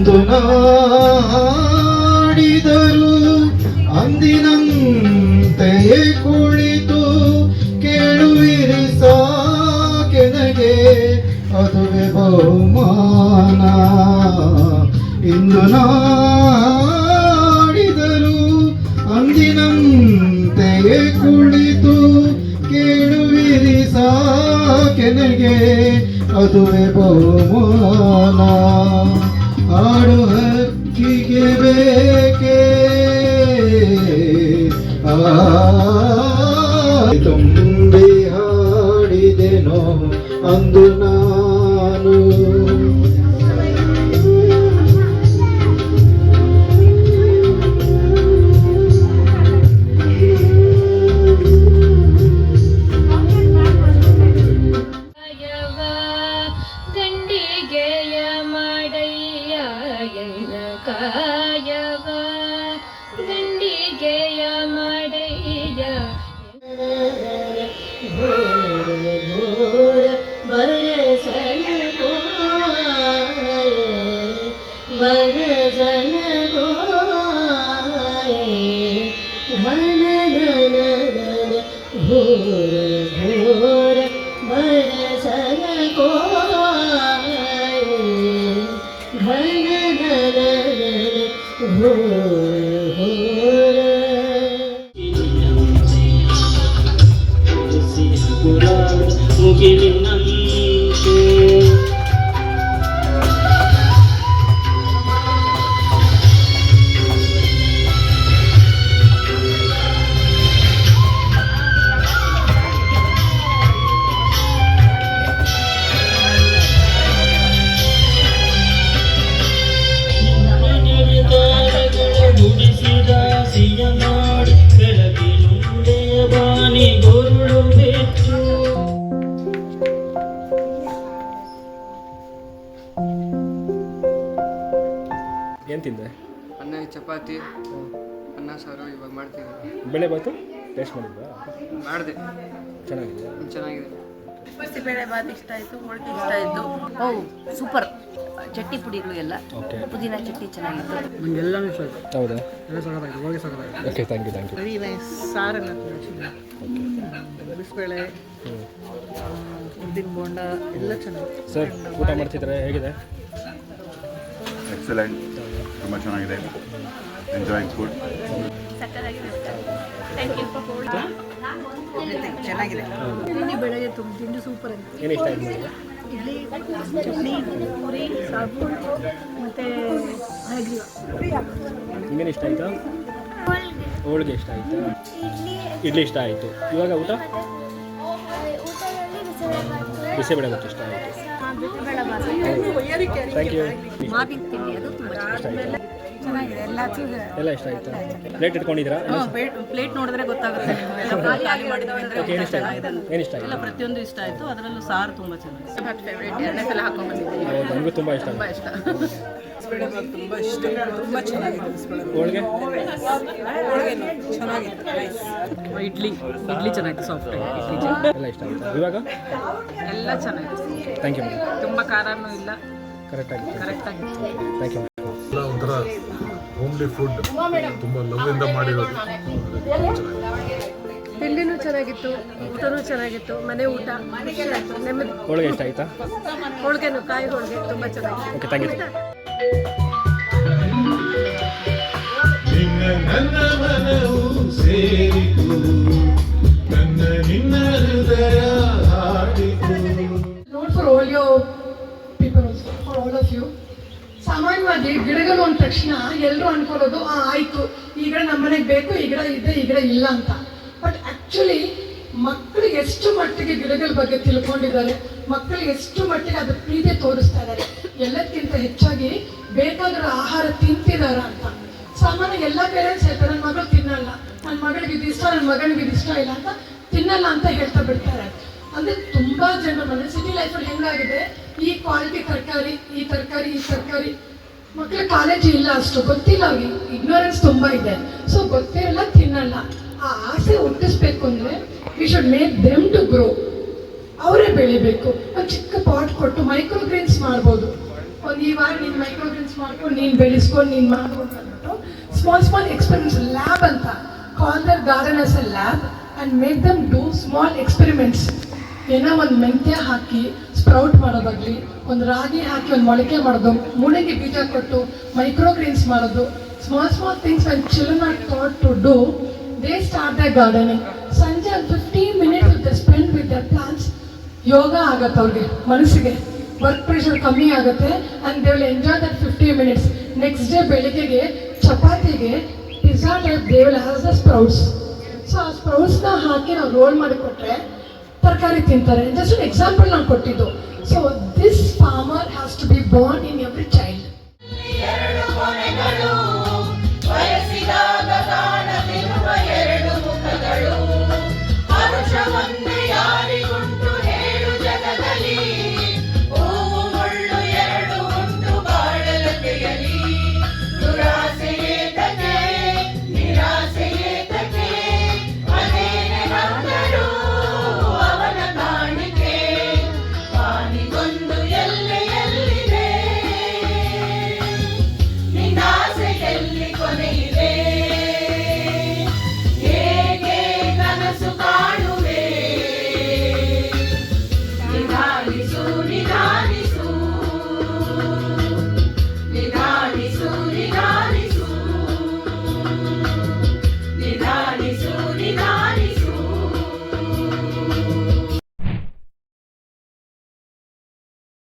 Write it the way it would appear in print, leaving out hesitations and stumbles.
ಅಂದು ನಾಡಿದರು ಅಂದಿನಂತೆಯೇ ಕುಳಿತು ಕೇಳುವಿರಿ ಸಾಕೆನಗೆ ಅದುವೆ ಬಹುಮಾನ. ಇಂದು ನಾಡಿದರು ಅಂದಿನಂತೆಯೇ ಕುಳಿತು ಕೇಳುವಿರಿ ಸಾಕೆನಗೆ ಅದುವೆ ಬಹುಮಾನ. ಹಾಡು ಹಕ್ಕಿಗೆ ಬೇಕೇ ತುಂಬಿ ಹಾಡಿದೆನೋ ಅಂದು ನಾನು. ಗಂಡಿಗೆಯ ಮಾಡಯ್ಯ ಎನ್ನ ಕಾಯವ ಗಂಡಿಗೆಯ ಮಾಡಯ್ಯ ಏನು ತಿಂದೆ? ಅನ್ನ ಚಪಾತಿ ಅನ್ನ ಸಾರು ಇವಾಗ ಮಾಡ್ತಿದ್ದೀನಿ. ಬೆಳೆ ಬಾತು ಟೇಸ್ಟ್ ಮಾಡಿದ್ವಾ? ಮಾಡಿದೆ, ಚೆನ್ನಾಗಿದೆ. ಬಿಸಿಬೇಳೆ ಬಾತ್ ಇಷ್ಟ ಆಯಿತು, ಹೋಳಿಗೆ ಇಷ್ಟ ಆಯಿತು. ಓ ಸೂಪರ್. ಚಟ್ನಿ ಪುಡಿಗಳು ಎಲ್ಲ ಓಕೆ. ಪುದೀನ ಚಟ್ನಿ ಚೆನ್ನಾಗಿತ್ತು. ನನಗೆ ಎಲ್ಲನೂ ಇಷ್ಟ ಆಯಿತು. ಹೌದಾ? ಎಲ್ಲ ಸಾಕಾಗಿದೆ, ಹೋಳಿಗೆ ಸಾಕಾಗಿದೆ. Okay, thank you. Very nice. ಸಾರನ್ನ ಬಿಸಿಬೇಳೆ, ಉದ್ದಿನ ಬೋಂಡ ಎಲ್ಲ ಚೆನ್ನಾಗಿದೆ. ಸರ್, ಊಟ ಮಾಡ್ತಿದ್ರೆ ಹೇಗಿದೆ? ಎಕ್ಸಲೆಂಟ್, ತುಂಬ ಚೆನ್ನಾಗಿದೆ. Enjoying food. ಚೆನ್ನಾಗಿದೆ. ತಿಂಡಿ ಬೆಳಗ್ಗೆ ತಿಂಡಿ ಸೂಪರ್ ಅಂತ. ಏನು ಇಷ್ಟ ಆಯ್ತು ನಿಮಗೆ? ಇಡ್ಲಿ, ಚಟ್ನಿ, ಪೂರಿ, ಸಾಗು ಮತ್ತು ಹಾಗೆ. ನಿಮಗೇನು ಇಷ್ಟ ಆಯಿತಾ? ಹೋಳಿಗೆ ಇಷ್ಟ ಆಯಿತಾ? ಇಡ್ಲಿ ಇಷ್ಟ ಆಯಿತು. ಇವಾಗ ಊಟ? ಬಿಸಿಬೇಳೆ ಬಾತ್ ಇಷ್ಟ ಆಯಿತು. Thank you. ಮಾವಿನ ತಿಂಡಿ ಅದು ತುಂಬ ಚೆನ್ನಾಗಿದೆ. ಎಲ್ಲ ಇಷ್ಟ ಆಯಿತು. ಪ್ಲೇಟ್ ಇಟ್ಕೊಂಡಿದ್ದೀರಾ? ಪ್ಲೇಟ್ ನೋಡಿದ್ರೆ ಗೊತ್ತಾಗುತ್ತೆ. ಖಾಲಿ ಮಾಡಿದ್ವಿ ಅಂದರೆ ಓಕೆ. ಏನು ಇಷ್ಟ ಆಯಿತು? ಎಲ್ಲ ಪ್ರತಿಯೊಂದು ಇಷ್ಟ ಆಯಿತು. ಅದರಲ್ಲೂ ಸಾರು ತುಂಬ ಚೆನ್ನಾಗಿದೆ. ಫೇವ್ರೇಟ್ ಎರಡನೇ ಸಲ ಹಾಕೊಂಡ್ಬಂದಿದ್ದೀನಿ. ಹೌದು, ನನಗೂ ತುಂಬ ಇಷ್ಟ. ತುಂಬ ಇಷ್ಟ. ತುಂಬ ಇಷ್ಟ, ತುಂಬ ಚೆನ್ನಾಗಿದೆ. ಹೋಳಿಗೆ ಚೆನ್ನಾಗಿದೆ. ಇಡ್ಲಿ ಚೆನ್ನಾಗಿತ್ತು, ಸಾಫ್ಟ್ ಎಲ್ಲ ಇಷ್ಟ ಆಯಿತು. ಇವಾಗ ಎಲ್ಲ ಚೆನ್ನಾಗಿತ್ತು. Thank you madam. ತುಂಬ ಖಾರನೂ ಇಲ್ಲ, ಕರೆಕ್ಟಾಗಿತ್ತು. Thank you. ಒಂಥರ ಹೋಮ್ಲಿ ಫುಡ್, ತುಂಬ ಲವ್ವಿಂದ ಮಾಡಿರೋದು. ತಿಂಡಿನೂ ಚೆನ್ನಾಗಿತ್ತು, ಊಟನೂ ಚೆನ್ನಾಗಿತ್ತು. ಮನೆ ಊಟ ನೆಮ್ಮದಿ. ಹೋಳಿಗೆ ಇಷ್ಟ ಆಯಿತಾ? ಹೋಳಿಗೆನು ಕಾಯಿ ಹೋಳಿಗೆ ತುಂಬ ಚೆನ್ನಾಗಿತ್ತು. Okay, thank you. ನನ್ನ ಮನವು ಸೇರಿತು, ನನ್ನ ನಿನ್ನ ಹೃದಯ ಹಾಡಿತು. Not for all your people, for all of you. ಸಾಮಾನ್ಯವಾಗಿ ಗಿಡಗಳು ಅಂದ ತಕ್ಷಣ ಎಲ್ಲರೂ ಅನ್ಕೊಳ್ಳೋದು ಆಯಿತು, ಈ ಗಿಡ ನಮ್ಮನೆಗೆ ಬೇಕು, ಈ ಗಿಡ ಇದೆ, ಈ ಗಿಡ ಇಲ್ಲ ಅಂತ. ಬಟ್ ಆ್ಯಕ್ಚುಲಿ ಮಕ್ಕಳು ಎಷ್ಟು ಮಟ್ಟಿಗೆ ಗಿಡಗಳ ಬಗ್ಗೆ ತಿಳ್ಕೊಂಡಿದ್ದಾರೆ, ಮಕ್ಕಳು ಎಷ್ಟು ಮಟ್ಟಿಗೆ ಅದ್ರ ಪ್ರೀತಿ ತೋರಿಸ್ತಾ ಇದ್ದಾರೆ, ಎಲ್ಲಕ್ಕಿಂತ ಹೆಚ್ಚಾಗಿ ಬೇಕಾಗಿರೋ ಆಹಾರ ತಿಂತಿದಾರ ಅಂತ. ಸಾಮಾನ್ಯ ಎಲ್ಲ ಪೇರೆಂಟ್ಸ್ ಹೇಳ್ತಾರೆ, ನನ್ನ ಮಗಳು ತಿನ್ನಲ್ಲ, ನನ್ನ ಮಗಳಿಗೆ ಇದು ಇಷ್ಟ, ನನ್ನ ಮಗನಿಗೆ ಇದು ಇಷ್ಟ ಇಲ್ಲ ಅಂತ ತಿನ್ನಲ್ಲ ಅಂತ ಹೇಳ್ತಾ ಬಿಡ್ತಾರೆ. ಅಂದರೆ ತುಂಬ ಜನರ ಮನೆ ಸಿಟಿ ಲೈಫಲ್ಲಿ ಹೆಂಗಾಗಿದೆ, ಈ ಕ್ವಾಲಿಟಿ ತರಕಾರಿ, ಈ ತರಕಾರಿ ಮಕ್ಕಳ ಕಾಲೇಜು ಇಲ್ಲ, ಅಷ್ಟು ಗೊತ್ತಿಲ್ಲ, ಅವ್ರಿಗೆ ಇಗ್ನೋರೆನ್ಸ್ ತುಂಬ ಇದೆ. ಸೊ ಗೊತ್ತಿರಲ್ಲ, ತಿನ್ನಲ್ಲ. ಆ ಆಸೆ ಹುಟ್ಟಿಸ್ಬೇಕು ಅಂದರೆ we should make them to grow. ಅವರೇ ಬೆಳಿಬೇಕು. ಒಂದು ಚಿಕ್ಕ ಪಾಟ್ ಕೊಟ್ಟು ಮೈಕ್ರೋಗ್ರೀನ್ಸ್ ಮಾಡ್ಬೋದು. ಒಂದು ಈ ವಾರ ನೀನು ಮೈಕ್ರೋಗ್ರೀನ್ಸ್ ಮಾಡ್ಕೊಂಡು ನೀನು ಬೆಳೆಸ್ಕೊಂಡು ನೀನು ಮಾಡ್ಕೊಂಡು ಅಂದ್ಬಿಟ್ಟು ಸ್ಮಾಲ್ ಎಕ್ಸ್ಪೆರಿಮೆಂಟ್ಸ್ ಲ್ಯಾಬ್ ಅಂತ call their garden as a lab and make them do small experiments. ಏನೋ ಒಂದು ಮೆಂತ್ಯ ಹಾಕಿ ಸ್ಪ್ರೌಟ್ ಮಾಡೋದಾಗಲಿ, ಒಂದು ರಾಗಿ ಹಾಕಿ ಒಂದು ಮೊಳಕೆ ಮಾಡೋದು, ಮುಳಿಗೆ ಬೀಜ ಕೊಟ್ಟು ಮೈಕ್ರೋಗ್ರೀನ್ಸ್ ಮಾಡೋದು, small things when children are taught to do, they start their gardening. ಸಂಜೆ 15 minutes they spend with their plants. ಯೋಗ ಆಗತ್ತೆ ಅವ್ರಿಗೆ, ಮನಸ್ಸಿಗೆ ವರ್ಕ್ ಪ್ರೆಷರ್ ಕಮ್ಮಿ ಆಗುತ್ತೆ and they will enjoy that 15 minutes. Next day ಬೆಳಿಗ್ಗೆಗೆ ಚಪಾತಿಗೆ pizza type they will have the sprouts. So ಆ ಸ್ಪ್ರೌಟ್ಸ್ನ ಹಾಕಿ ನಾವು ರೋಲ್ ಮಾಡಿ ಕೊಟ್ಟರೆ ತರಕಾರಿ ತಿಂತಾರೆ. ಜಸ್ಟ್ ಒಂದು ಎಕ್ಸಾಂಪಲ್ ನಾನು ಕೊಟ್ಟಿದ್ದು. So this farmer has to be born in every child.